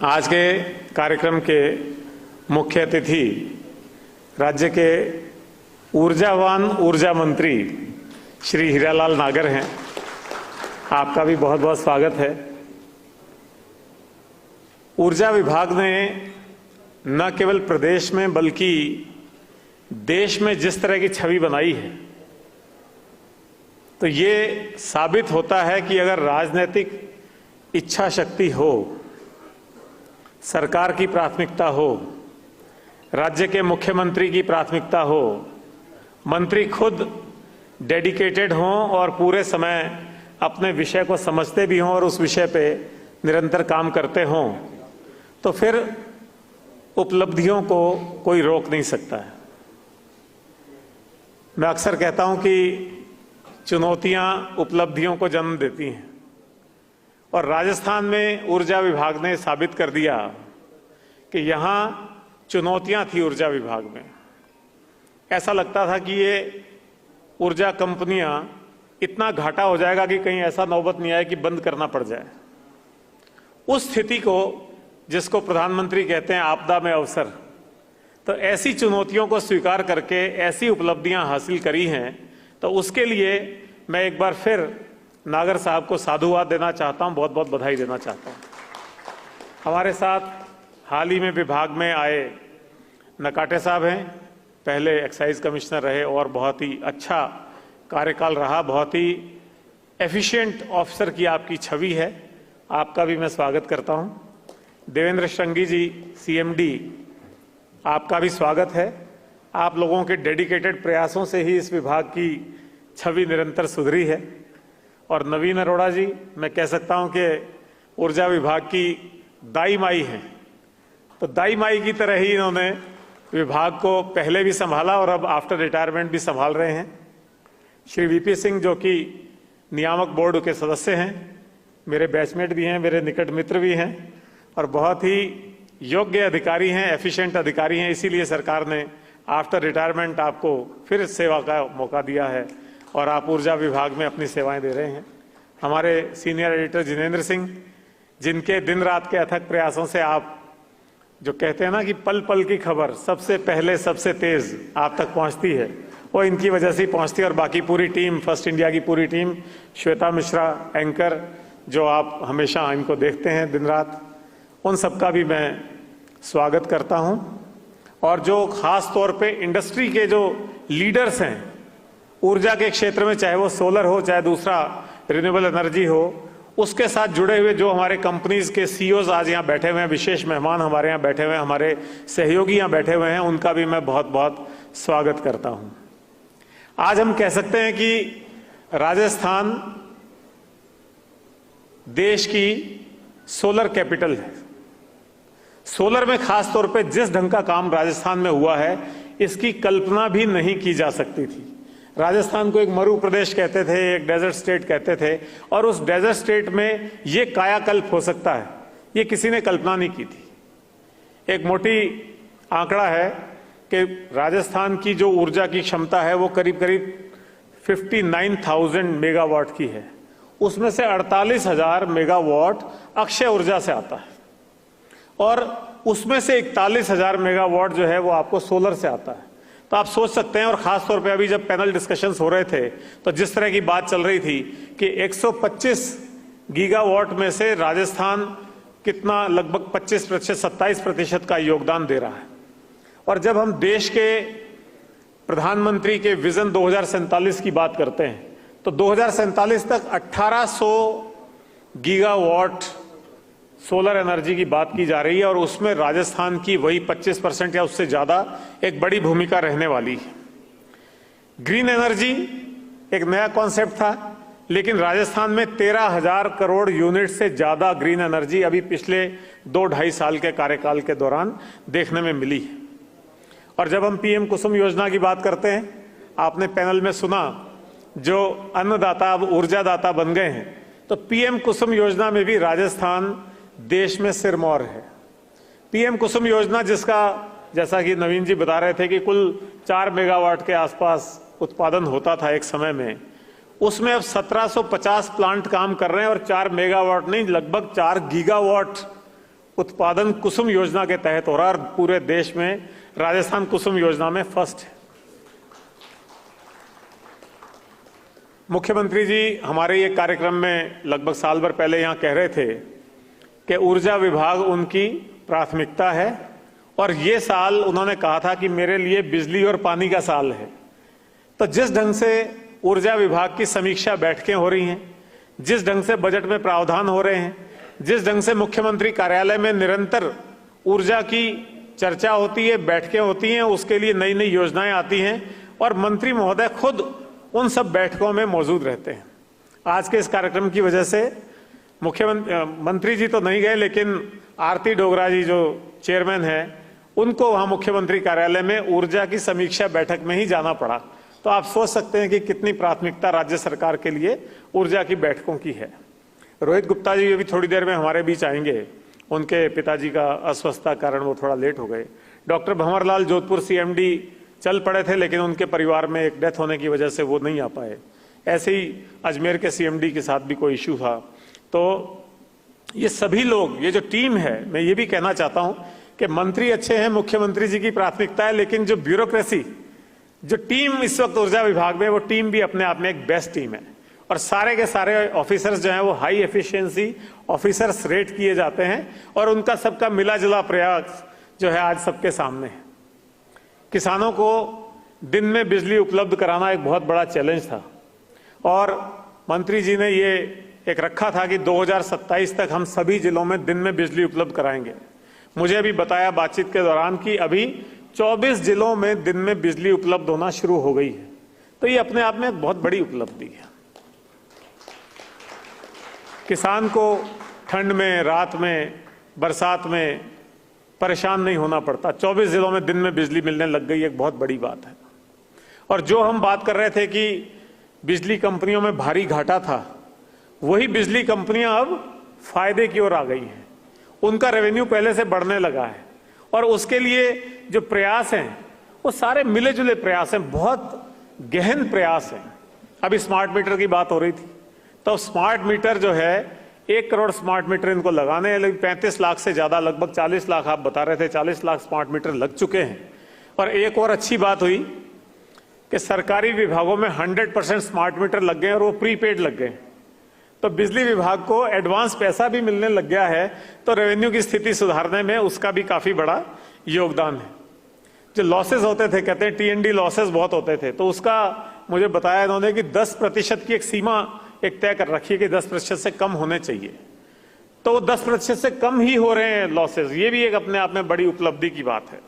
आज के कार्यक्रम के मुख्य अतिथि राज्य के ऊर्जावान ऊर्जा मंत्री श्री हीरालाल नागर हैं। आपका भी बहुत बहुत स्वागत है। ऊर्जा विभाग ने न केवल प्रदेश में बल्कि देश में जिस तरह की छवि बनाई है, तो ये साबित होता है कि अगर राजनीतिक इच्छा शक्ति हो, सरकार की प्राथमिकता हो, राज्य के मुख्यमंत्री की प्राथमिकता हो, मंत्री खुद डेडिकेटेड हों और पूरे समय अपने विषय को समझते भी हों और उस विषय पे निरंतर काम करते हों, तो फिर उपलब्धियों को कोई रोक नहीं सकता है। मैं अक्सर कहता हूं कि चुनौतियां उपलब्धियों को जन्म देती हैं और राजस्थान में ऊर्जा विभाग ने साबित कर दिया कि यहां चुनौतियां थी ऊर्जा विभाग में। ऐसा लगता था कि ये ऊर्जा कंपनियां इतना घाटा हो जाएगा कि कहीं ऐसा नौबत नहीं आए कि बंद करना पड़ जाए। उस स्थिति को, जिसको प्रधानमंत्री कहते हैं आपदा में अवसर, तो ऐसी चुनौतियों को स्वीकार करके ऐसी उपलब्धियां हासिल करी हैं, तो उसके लिए मैं एक बार फिर नागर साहब को साधुवाद देना चाहता हूं, बहुत बहुत बधाई देना चाहता हूं। हमारे साथ हाल ही में विभाग में आए नकाटे साहब हैं, पहले एक्साइज कमिश्नर रहे और बहुत ही अच्छा कार्यकाल रहा, बहुत ही एफिशिएंट ऑफिसर की आपकी छवि है, आपका भी मैं स्वागत करता हूं। देवेंद्र श्रृंगी जी सीएमडी, आपका भी स्वागत है। आप लोगों के डेडिकेटेड प्रयासों से ही इस विभाग की छवि निरंतर सुधरी है। और नवीन अरोड़ा जी, मैं कह सकता हूं कि ऊर्जा विभाग की दाई माई हैं, तो दाई माई की तरह ही इन्होंने विभाग को पहले भी संभाला और अब आफ्टर रिटायरमेंट भी संभाल रहे हैं। श्री वीपी सिंह, जो कि नियामक बोर्ड के सदस्य हैं, मेरे बैचमेट भी हैं, मेरे निकट मित्र भी हैं और बहुत ही योग्य अधिकारी हैं, एफिशिएंट अधिकारी हैं। इसीलिए सरकार ने आफ्टर रिटायरमेंट आपको फिर सेवा का मौका दिया है और आप ऊर्जा विभाग में अपनी सेवाएं दे रहे हैं। हमारे सीनियर एडिटर जिनेंद्र सिंह, जिनके दिन रात के अथक प्रयासों से आप जो कहते हैं ना कि पल पल की खबर सबसे पहले सबसे तेज आप तक पहुंचती है, वो इनकी वजह से ही पहुंचती है। और बाकी पूरी टीम, फर्स्ट इंडिया की पूरी टीम, श्वेता मिश्रा एंकर, जो आप हमेशा इनको देखते हैं दिन रात, उन सबका भी मैं स्वागत करता हूं। और जो खास तौर पे इंडस्ट्री के जो लीडर्स हैं ऊर्जा के क्षेत्र में, चाहे वो सोलर हो, चाहे दूसरा रिन्यूएबल एनर्जी हो, उसके साथ जुड़े हुए जो हमारे कंपनीज के सीईओज आज यहाँ बैठे हुए हैं, विशेष मेहमान हमारे यहाँ बैठे हुए हैं, हमारे सहयोगी यहाँ बैठे हुए हैं, उनका भी मैं बहुत बहुत स्वागत करता हूँ। आज हम कह सकते हैं कि राजस्थान देश की सोलर कैपिटल है। सोलर में खास तौर पे जिस ढंग का काम राजस्थान में हुआ है, इसकी कल्पना भी नहीं की जा सकती थी। राजस्थान को एक मरु प्रदेश कहते थे, एक डेजर्ट स्टेट कहते थे, और उस डेजर्ट स्टेट में ये कायाकल्प हो सकता है, ये किसी ने कल्पना नहीं की थी। एक मोटी आंकड़ा है कि राजस्थान की जो ऊर्जा की क्षमता है वो करीब करीब 59,000 मेगावाट की है। उसमें से 48,000 मेगावाट अक्षय ऊर्जा से आता है और उसमें से 41,000 मेगावाट जो है वो आपको सोलर से आता है। तो आप सोच सकते हैं, और खास तौर पे अभी जब पैनल डिस्कशंस हो रहे थे तो जिस तरह की बात चल रही थी कि 125 गीगावाट में से राजस्थान कितना, लगभग 25%, 27% का योगदान दे रहा है। और जब हम देश के प्रधानमंत्री के विजन 2047 की बात करते हैं, तो 2047 तक 1800 गीगावाट सोलर एनर्जी की बात की जा रही है और उसमें राजस्थान की वही 25% या उससे ज्यादा एक बड़ी भूमिका रहने वाली है। ग्रीन एनर्जी एक नया कॉन्सेप्ट था, लेकिन राजस्थान में 13,000 करोड़ यूनिट से ज्यादा ग्रीन एनर्जी अभी पिछले 2-2.5 साल के कार्यकाल के दौरान देखने में मिली है। और जब हम पीएम कुसुम योजना की बात करते हैं, आपने पैनल में सुना जो अन्नदाता अब ऊर्जादाता बन गए हैं, तो पीएम कुसुम योजना में भी राजस्थान देश में सिरमौर है। पीएम कुसुम योजना, जिसका जैसा कि नवीन जी बता रहे थे कि कुल 4 मेगावाट के आसपास उत्पादन होता था एक समय में, उसमें अब 1750 प्लांट काम कर रहे हैं और 4 मेगावाट नहीं, लगभग 4 गीगावाट उत्पादन कुसुम योजना के तहत हो रहा है और पूरे देश में राजस्थान कुसुम योजना में फर्स्ट है। मुख्यमंत्री जी हमारे ये कार्यक्रम में लगभग साल भर पहले यहाँ कह रहे थे कि ऊर्जा विभाग उनकी प्राथमिकता है और ये साल उन्होंने कहा था कि मेरे लिए बिजली और पानी का साल है। तो जिस ढंग से ऊर्जा विभाग की समीक्षा बैठकें हो रही हैं, जिस ढंग से बजट में प्रावधान हो रहे हैं, जिस ढंग से मुख्यमंत्री कार्यालय में निरंतर ऊर्जा की चर्चा होती है, बैठकें होती हैं, उसके लिए नई नई योजनाएं आती हैं और मंत्री महोदय खुद उन सब बैठकों में मौजूद रहते हैं। आज के इस कार्यक्रम की वजह से मंत्री जी तो नहीं गए, लेकिन आरती डोगरा जी जो चेयरमैन है उनको वहां मुख्यमंत्री कार्यालय में ऊर्जा की समीक्षा बैठक में ही जाना पड़ा। तो आप सोच सकते हैं कि कितनी प्राथमिकता राज्य सरकार के लिए ऊर्जा की बैठकों की है। रोहित गुप्ता जी अभी थोड़ी देर में हमारे बीच आएंगे, उनके पिताजी का अस्वस्थता कारण वो थोड़ा लेट हो गए। डॉक्टर भंवरलाल जोधपुर सीएमडी चल पड़े थे, लेकिन उनके परिवार में एक डेथ होने की वजह से वो नहीं आ पाए। ऐसे ही अजमेर के सीएमडी के साथ भी कोई इश्यू था। तो ये सभी लोग, ये जो टीम है, मैं ये भी कहना चाहता हूं कि मंत्री अच्छे हैं, मुख्यमंत्री जी की प्राथमिकता है, लेकिन जो ब्यूरोक्रेसी, जो टीम इस वक्त ऊर्जा विभाग में, वो टीम भी अपने आप में एक बेस्ट टीम है और सारे के सारे ऑफिसर्स जो हैं वो हाई एफिशिएंसी ऑफिसर्स रेट किए जाते हैं और उनका सबका मिला जुला प्रयास जो है आज सबके सामने है। किसानों को दिन में बिजली उपलब्ध कराना एक बहुत बड़ा चैलेंज था और मंत्री जी ने ये एक रखा था कि 2027 तक हम सभी जिलों में दिन में बिजली उपलब्ध कराएंगे। मुझे अभी बताया बातचीत के दौरान कि अभी 24 जिलों में दिन में बिजली उपलब्ध होना शुरू हो गई है। तो ये अपने आप में एक बहुत बड़ी उपलब्धि है। किसान को ठंड में, रात में, बरसात में परेशान नहीं होना पड़ता। 24 जिलों में दिन में बिजली मिलने लग गई, एक बहुत बड़ी बात है। और जो हम बात कर रहे थे कि बिजली कंपनियों में भारी घाटा था, वही बिजली कंपनियां अब फायदे की ओर आ गई हैं। उनका रेवेन्यू पहले से बढ़ने लगा है और उसके लिए जो प्रयास हैं वो सारे मिले जुले प्रयास हैं, बहुत गहन प्रयास हैं। अभी स्मार्ट मीटर की बात हो रही थी, तो स्मार्ट मीटर जो है 1 करोड़ स्मार्ट मीटर इनको लगाने हैं, लेकिन 35 लाख से ज्यादा, लगभग 40 लाख आप बता रहे थे, 40 लाख स्मार्ट मीटर लग चुके हैं। और एक और अच्छी बात हुई कि सरकारी विभागों में 100% स्मार्ट मीटर लग गए और वो प्रीपेड लग गए। तो बिजली विभाग को एडवांस पैसा भी मिलने लग गया है, तो रेवेन्यू की स्थिति सुधारने में उसका भी काफी बड़ा योगदान है। जो लॉसेस होते थे, कहते हैं टीएनडी लॉसेस बहुत होते थे, तो उसका मुझे बताया इन्होंने कि 10% की एक सीमा एक तय कर रखी है कि 10% से कम होने चाहिए। तो 10% से कम ही हो रहे हैं लॉसेस, ये भी एक अपने आप में बड़ी उपलब्धि की बात है।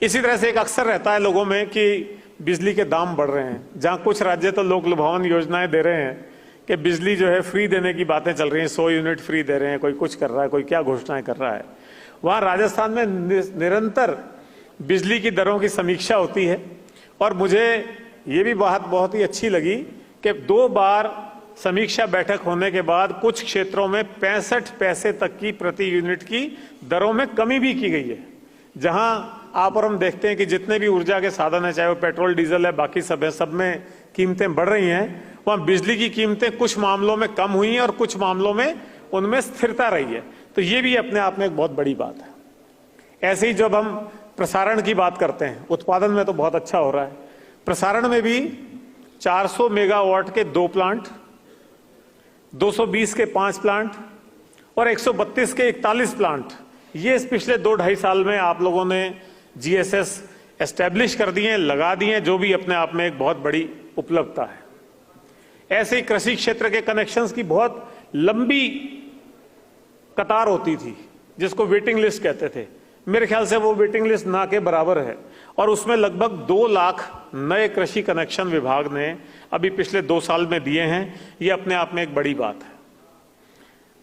इसी तरह से एक अक्सर रहता है लोगों में कि बिजली के दाम बढ़ रहे हैं। जहां कुछ राज्य तो लोक लुभावन योजनाएं दे रहे हैं कि बिजली जो है फ्री देने की बातें चल रही हैं, 100 यूनिट फ्री दे रहे हैं, कोई कुछ कर रहा है, कोई क्या घोषणाएं कर रहा है। वहां राजस्थान में निरंतर बिजली की दरों की समीक्षा होती है और मुझे ये भी बात बहुत ही अच्छी लगी कि 2 बार समीक्षा बैठक होने के बाद कुछ क्षेत्रों में 65 पैसे तक की प्रति यूनिट की दरों में कमी भी की गई है। जहां आप और हम देखते हैं कि जितने भी ऊर्जा के साधन है, चाहे वो पेट्रोल डीजल है, बाकी सब है, सब में कीमतें बढ़ रही हैं, वहां बिजली की कीमतें कुछ मामलों में कम हुई हैं और कुछ मामलों में उनमें स्थिरता रही है। तो ये भी अपने आप में एक बहुत बड़ी बात है। ऐसे ही जब हम प्रसारण की बात करते हैं, उत्पादन में तो बहुत अच्छा हो रहा है, प्रसारण में भी 400 मेगावाट के 2 प्लांट, 220 के 5 प्लांट और 132 के 41 प्लांट, ये इस पिछले 2-2.5 साल में आप लोगों ने जीएसएस एस्टेब्लिश कर दिए, लगा दिए, जो भी अपने आप में एक बहुत बड़ी उपलब्धता है। ऐसे ही कृषि क्षेत्र के कनेक्शंस की बहुत लंबी कतार होती थी, जिसको वेटिंग लिस्ट कहते थे। मेरे ख्याल से वो वेटिंग लिस्ट ना के बराबर है और उसमें लगभग 2 लाख नए कृषि कनेक्शन विभाग ने अभी पिछले 2 साल में दिए हैं। ये अपने आप में एक बड़ी बात है।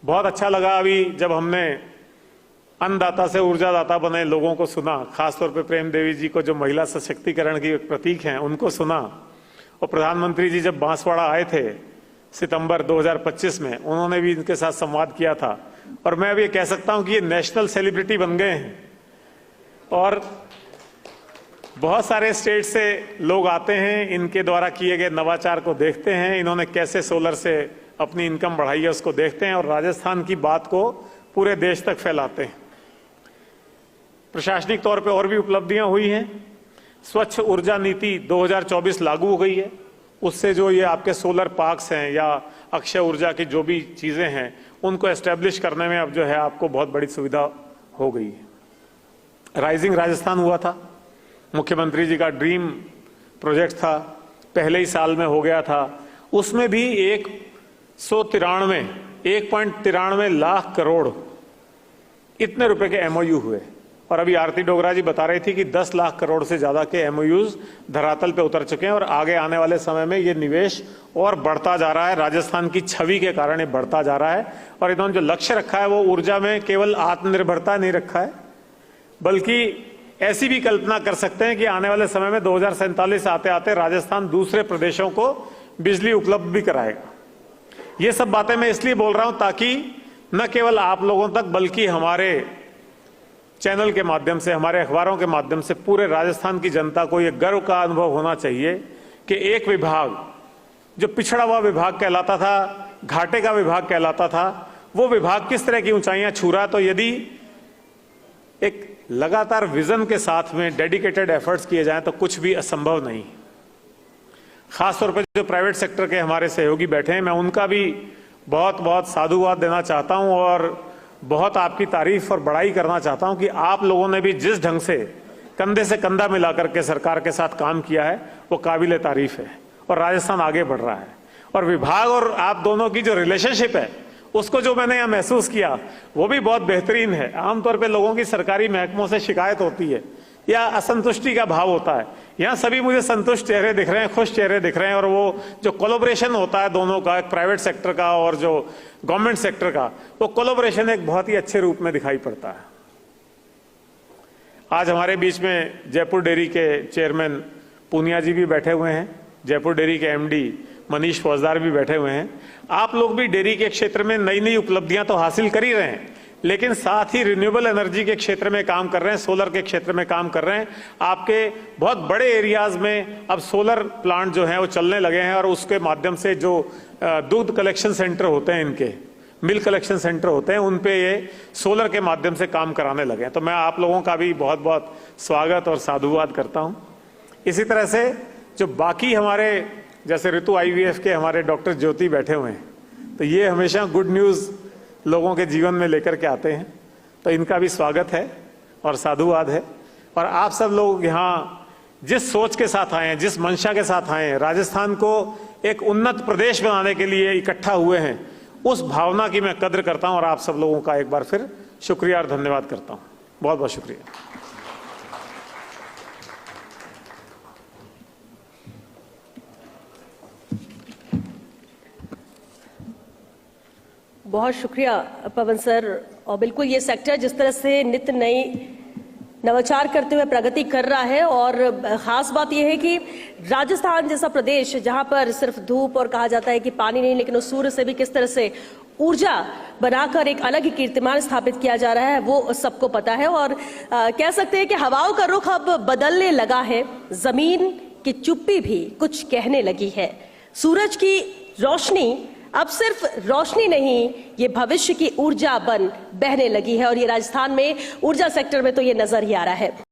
बहुत अच्छा लगा अभी जब हमने अन्नदाता से ऊर्जादाता बने लोगों को सुना, खासतौर पे प्रेम देवी जी को, जो महिला सशक्तिकरण की प्रतीक हैं, उनको सुना। और प्रधानमंत्री जी जब बांसवाड़ा आए थे सितंबर 2025 में, उन्होंने भी इनके साथ संवाद किया था और मैं अब ये कह सकता हूं कि ये नेशनल सेलिब्रिटी बन गए हैं और बहुत सारे स्टेट से लोग आते हैं, इनके द्वारा किए गए नवाचार को देखते हैं, इन्होंने कैसे सोलर से अपनी इनकम बढ़ाई है उसको देखते हैं और राजस्थान की बात को पूरे देश तक फैलाते हैं। प्रशासनिक तौर पे और भी उपलब्धियां हुई हैं। स्वच्छ ऊर्जा नीति 2024 लागू हो गई है। उससे जो ये आपके सोलर पार्क्स हैं या अक्षय ऊर्जा की जो भी चीज़ें हैं उनको एस्टेब्लिश करने में अब जो है आपको बहुत बड़ी सुविधा हो गई है। राइजिंग राजस्थान हुआ था, मुख्यमंत्री जी का ड्रीम प्रोजेक्ट था, पहले ही साल में हो गया था। उसमें भी 1.93 लाख करोड़ इतने रुपए के एमओयू हुए। और अभी आरती डोगरा जी बता रही थी कि 10 लाख करोड़ से ज्यादा के एमओयूज धरातल पे उतर चुके हैं और आगे आने वाले समय में ये निवेश और बढ़ता जा रहा है। राजस्थान की छवि के कारण ये बढ़ता जा रहा है। और इन्होंने जो लक्ष्य रखा है वो ऊर्जा में केवल आत्मनिर्भरता नहीं रखा है, बल्कि ऐसी भी कल्पना कर सकते हैं कि आने वाले समय में 2047 आते आते राजस्थान दूसरे प्रदेशों को बिजली उपलब्ध भी कराएगा। ये सब बातें मैं इसलिए बोल रहा हूं ताकि न केवल आप लोगों तक बल्कि हमारे चैनल के माध्यम से, हमारे अखबारों के माध्यम से पूरे राजस्थान की जनता को यह गर्व का अनुभव होना चाहिए कि एक विभाग जो पिछड़ा हुआ विभाग कहलाता था, घाटे का विभाग कहलाता था, वो विभाग किस तरह की ऊंचाइयां छू रहा है। तो यदि एक लगातार विजन के साथ में डेडिकेटेड एफर्ट्स किए जाएं तो कुछ भी असंभव नहीं। खासतौर पर जो प्राइवेट सेक्टर के हमारे सहयोगी बैठे हैं, मैं उनका भी बहुत बहुत साधुवाद देना चाहता हूं और बहुत आपकी तारीफ और बड़ाई करना चाहता हूं कि आप लोगों ने भी जिस ढंग से कंधा मिलाकर के सरकार के साथ काम किया है वो काबिले तारीफ है और राजस्थान आगे बढ़ रहा है। और विभाग और आप दोनों की जो रिलेशनशिप है उसको जो मैंने यहाँ महसूस किया वो भी बहुत बेहतरीन है। आमतौर पे लोगों की सरकारी महकमों से शिकायत होती है या असंतुष्टि का भाव होता है। यहाँ सभी मुझे संतुष्ट चेहरे दिख रहे हैं, खुश चेहरे दिख रहे हैं। और वो जो कोलैबोरेशन होता है दोनों का, एक प्राइवेट सेक्टर का और जो गवर्नमेंट सेक्टर का, वो कोलैबोरेशन एक बहुत ही अच्छे रूप में दिखाई पड़ता है। आज हमारे बीच में जयपुर डेयरी के चेयरमैन पूनिया जी भी बैठे हुए हैं, जयपुर डेयरी के एमडी मनीष फौजदार भी बैठे हुए हैं। आप लोग भी डेयरी के क्षेत्र में नई नई उपलब्धियां तो हासिल कर ही रहे हैं, लेकिन साथ ही रिन्यूएबल एनर्जी के क्षेत्र में काम कर रहे हैं, सोलर के क्षेत्र में काम कर रहे हैं। आपके बहुत बड़े एरियाज में अब सोलर प्लांट जो हैं वो चलने लगे हैं और उसके माध्यम से जो दूध कलेक्शन सेंटर होते हैं, इनके मिल्क कलेक्शन सेंटर होते हैं, उन पे ये सोलर के माध्यम से काम कराने लगे हैं। तो मैं आप लोगों का भी बहुत बहुत स्वागत और साधुवाद करता हूँ। इसी तरह से जो बाकी हमारे जैसे ऋतु IVF के हमारे डॉक्टर ज्योति बैठे हुए हैं, तो ये हमेशा गुड न्यूज़ लोगों के जीवन में लेकर के आते हैं, तो इनका भी स्वागत है और साधुवाद है। और आप सब लोग यहाँ जिस सोच के साथ आए हैं, जिस मंशा के साथ आए हैं, राजस्थान को एक उन्नत प्रदेश बनाने के लिए इकट्ठा हुए हैं, उस भावना की मैं कद्र करता हूं और आप सब लोगों का एक बार फिर शुक्रिया और धन्यवाद करता हूं। बहुत बहुत शुक्रिया। बहुत शुक्रिया पवन सर। और बिल्कुल ये सेक्टर जिस तरह से नित्य नई नवाचार करते हुए प्रगति कर रहा है, और खास बात यह है कि राजस्थान जैसा प्रदेश जहां पर सिर्फ धूप और कहा जाता है कि पानी नहीं, लेकिन उस सूर्य से भी किस तरह से ऊर्जा बनाकर एक अलग ही कीर्तिमान स्थापित किया जा रहा है वो सबको पता है। और कह सकते हैं कि हवाओं का रुख अब बदलने लगा है, जमीन की चुप्पी भी कुछ कहने लगी है। सूरज की रोशनी अब सिर्फ रोशनी नहीं, ये भविष्य की ऊर्जा बन बहने लगी है और ये राजस्थान में ऊर्जा सेक्टर में तो ये नजर ही आ रहा है।